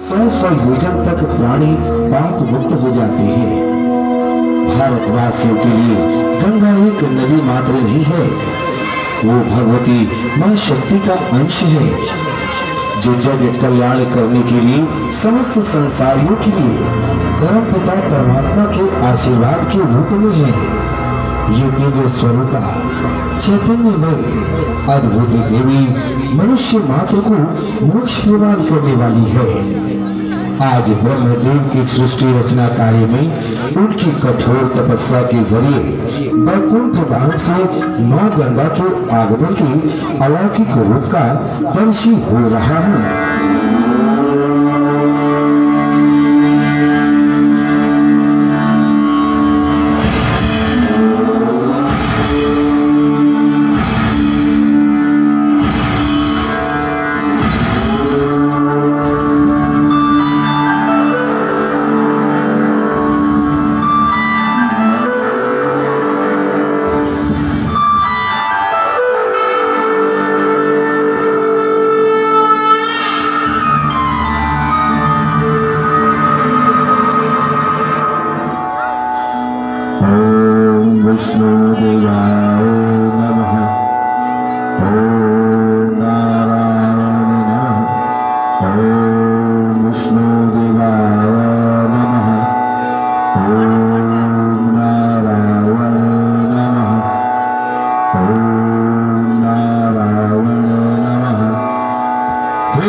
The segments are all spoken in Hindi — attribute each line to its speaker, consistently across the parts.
Speaker 1: 100 योजन तक प्राणी पाप मुक्त हो जाते हैं। भारतवासियों के लिए गंगा एक नदी मात्र नहीं है, वो भगवती मां शक्ति का अंश है, जो जग कल्याण करने के लिए समस्त संसारियों के लिए परमपिता परमात्मा के आशीर्वाद के रूप में है। ये दिव्य स्वरूपा चैतन्यमय अद्भुत देवी मनुष्य मात्र को मोक्ष प्रदान करने वाली है। आज ब्रह्मदेव की सृष्टि रचना कार्य में उनकी कठोर तपस्या के जरिए वैकुंठ धाम से मां गंगा के आगमन के अलौकिक रूप का दर्शी हो रहा है।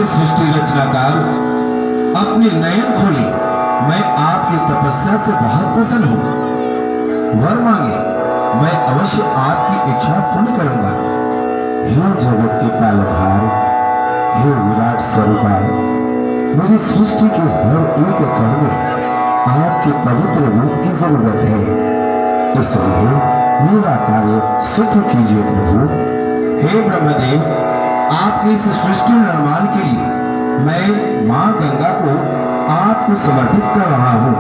Speaker 1: सृष्टि रचनाकार अपने नयन खोले, मैं आपकी तपस्या से बहुत प्रसन्न हूँ। वर मांगे, मैं अवश्य आपकी इच्छा पूर्ण करूंगा। हे जगत के पालनहार, हे विराट स्वरूपा, मुझे सृष्टि के हर एक कण में आपके पवित्र रूप की जरूरत है, इसलिए मेरा कार्य सिद्ध कीजिए प्रभु। हे ब्रह्मदेव, आपके इस सृष्टि निर्माण के लिए मैं मां गंगा को आपको समर्पित कर रहा हूं,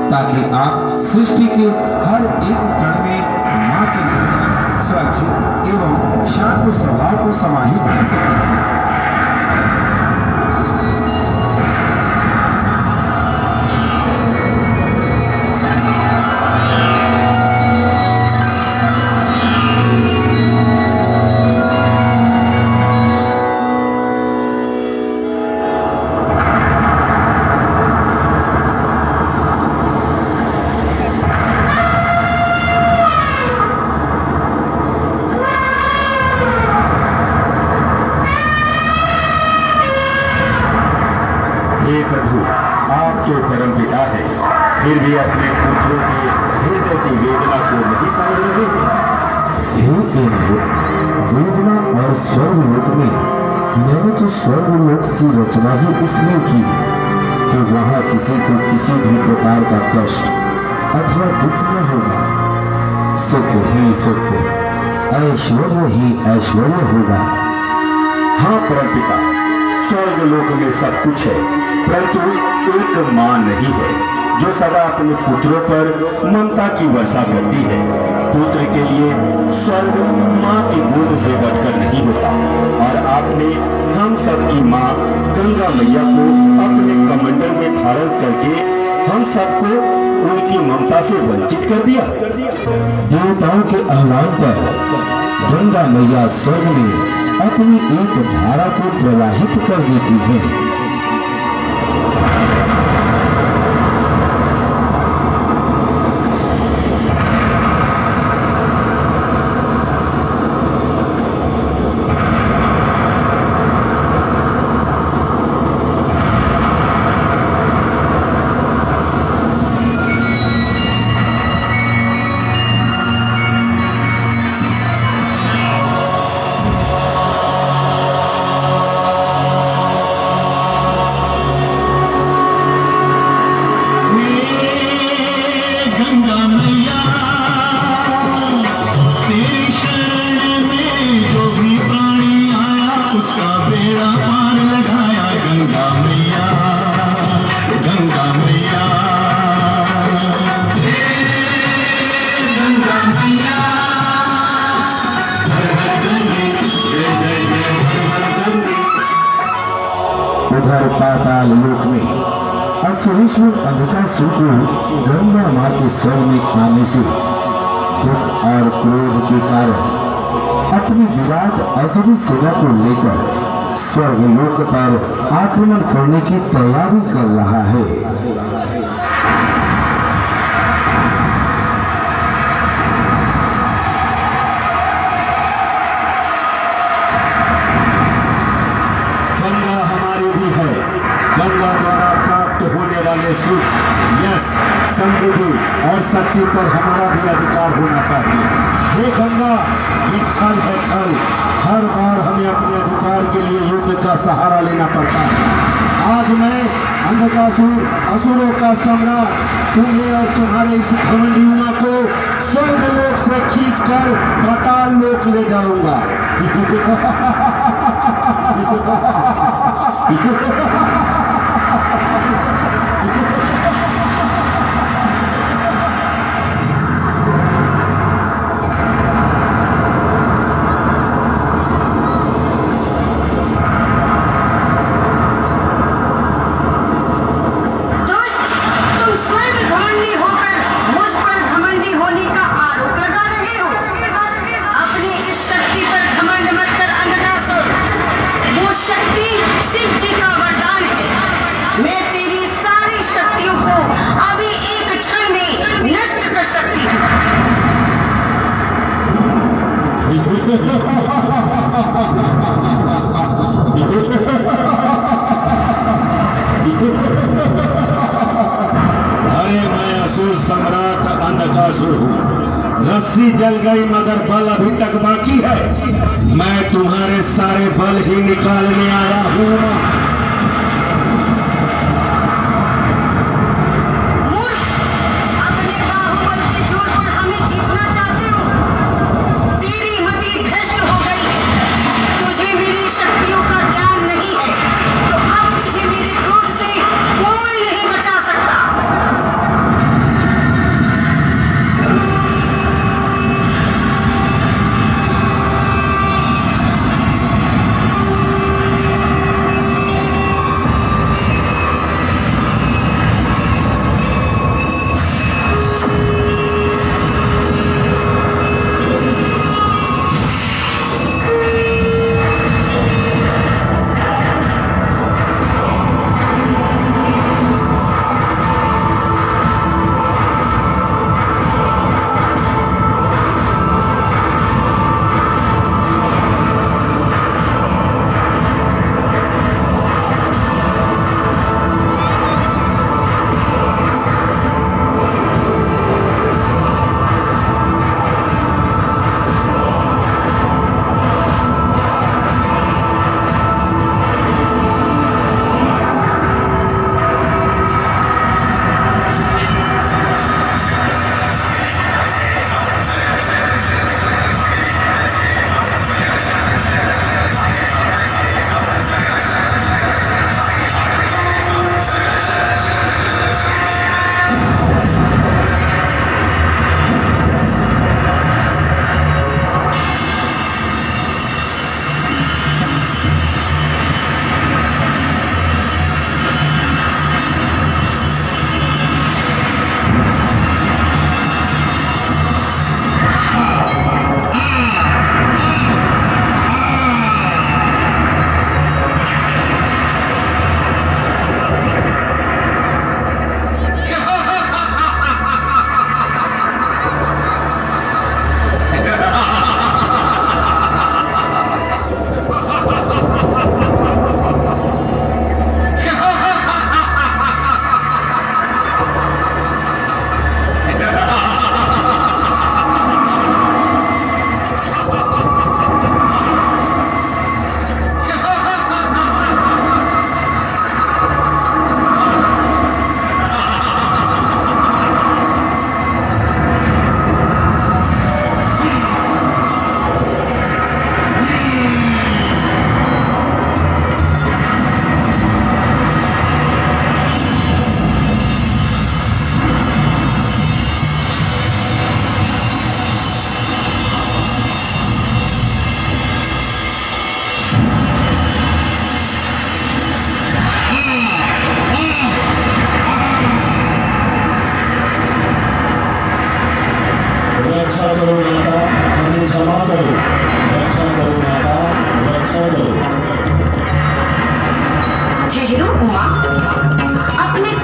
Speaker 1: ताकि आप सृष्टि के हर एक कण में मां के स्वच्छ एवं शांत स्वभाव को समाहित कर सकें। प्रभु, आप तो परम पिता है, फिर भी अपने पुत्रों के हृदय की वेदना को नहीं समझ रहे। हे इंद्र, वेदना और स्वर्गलोक में मैंने तो स्वर्गलोक की रचना ही इसलिए की कि वहां किसी को किसी भी प्रकार का कष्ट अथवा दुख न होगा। सुख ही सुख, ऐश्वर्य ही ऐश्वर्य होगा।
Speaker 2: हाँ परम पिता, स्वर्ग लोक में सब कुछ है, परंतु एक मां नहीं है जो सदा अपने पुत्रों पर ममता की वर्षा करती है। पुत्र के लिए स्वर्ग मां की गोद से घटकर नहीं होता, और आपने हम सब की मां गंगा मैया को अपने कमंडल में धारण करके हम सबको उनकी ममता से वंचित कर दिया।
Speaker 1: देवताओं के आह्वान पर गंगा मैया स्वर्ग में अपनी एक धारा को प्रवाहित कर देती है। में असुरेश्वर अंधकासुर को गंगा मां के स्वर्ग में आने से दुख और क्रोध के कारण अपनी विराट असुरी सेना को लेकर स्वर्गलोक पर आक्रमण करने की तैयारी कर रहा है।
Speaker 2: गंगा हमारी भी है। गंगा द्वारा प्राप्त होने वाले सुख, यश, समृद्धि और शक्ति पर हमारा भी अधिकार होना चाहिए। हे गंगा, ये छल है छल। हर बार हमें अपने अधिकार के लिए युद्ध का सहारा लेना पड़ता है। आज मैं अंधकासुर, असुरों का सम्राट, तुम्हें और तुम्हारे इस घमंडी उमा को स्वर्गलोक से खींचकर पाताल लोक ले जाऊंगा। अरे मैं असुर सम्राट अंधकासुर हूँ। रस्सी जल गई मगर बल अभी तक बाकी है। मैं तुम्हारे सारे बल ही निकालने आया हूँ।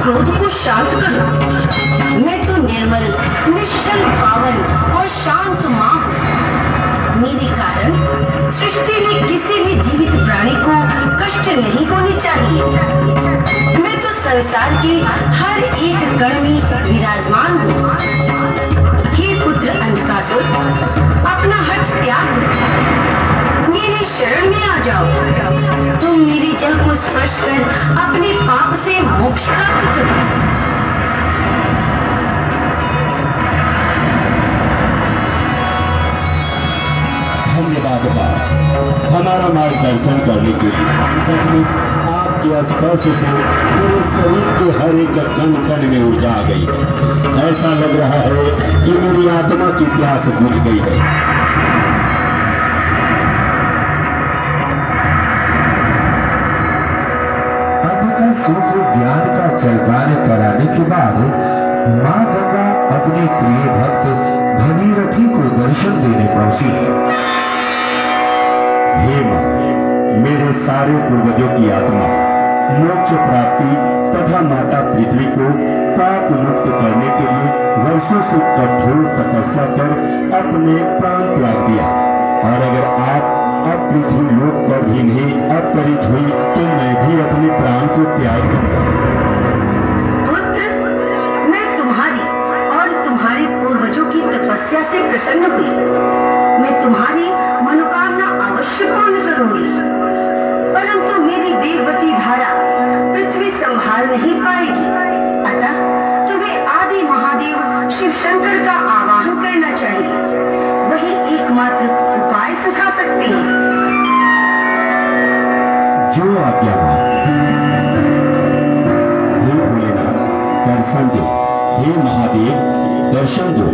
Speaker 3: क्रोध को शांत करो। मैं तो निर्मल, निश्चल, पावन और शांत माँ हूँ। मेरे कारण सृष्टि में किसी भी जीवित प्राणी को कष्ट नहीं होनी चाहिए। मैं तो संसार के हर एक कण में विराजमान हूँ। हे पुत्र अंधकासुर, अपना हठ त्याग दो, मेरे शरण में आ जाओ। तुम मेरे जल को स्पर्श कर अपने पाप से मोक्ष प्राप्त करो।
Speaker 2: धन्यवाद बाबा, हमारा मार्गदर्शन करने के लिए। सचमुच आपके स्पर्श से मेरे शरीर के हर एक कण कण में ऊर्जा आ गई है। ऐसा लग रहा है कि मेरी आत्मा की प्यास बुझ गई है।
Speaker 1: अंधकासुर को ज्ञान का जलपान कराने के बाद माँ गंगा अपने प्रिय भक्त भगीरथी को दर्शन देने पहुंची।
Speaker 2: हे माँ, मेरे सारे पूर्वजों की आत्मा मोक्ष प्राप्ति तथा माता पृथ्वी को पाप मुक्त करने के लिए वर्षों से कठोर तपस्या कर अपने प्राण त्याग दिया, और अगर आप अब पृथ्वी लोक पर भी नहीं अवतरित हुई तो मैं भी अपने प्राण को त्याग दूंगा।
Speaker 3: पुत्र, मैं तुम्हारी और तुम्हारे पूर्वजों की तपस्या से प्रसन्न हुई। मैं तुम्हारी मनोकामना अवश्य पूर्ण करूंगी, परंतु मेरी वेगवती धारा पृथ्वी संभाल नहीं पाएगी। अतः तुम्हें आदि महादेव शिव शंकर का आवाहन करना चाहिए। वही एकमात्र उपाय सुझा सकते हैं।
Speaker 2: जो आज्ञा हे भोलेनाथ, दर्शन दो। हे महादेव, दर्शन दो।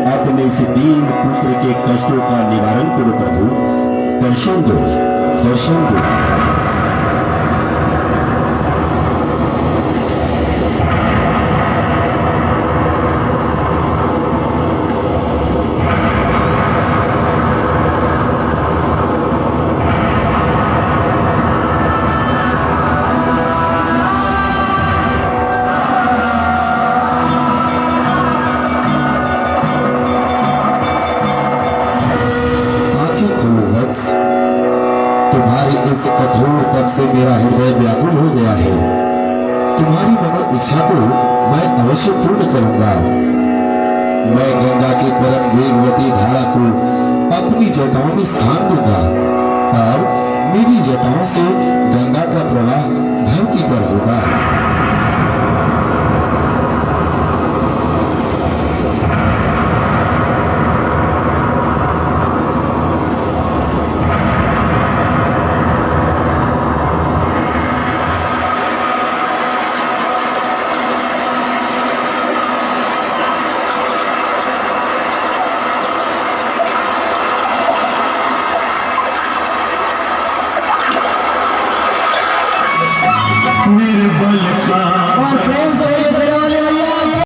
Speaker 2: अपने इस दीन पुत्र के कष्टों का निवारण करो प्रभु। दर्शन दो, दर्शन दो।
Speaker 1: तुम्हारी इस कठोर तप से मेरा हृदय व्याकुल हो गया है। तुम्हारी मनो इच्छा को मैं अवश्य पूर्ण करूंगा। मैं गंगा की परम वेगवती धारा को अपनी जटाओं में स्थान दूंगा और मेरी जटाओं से गंगा का प्रवाह धरती पर होगा।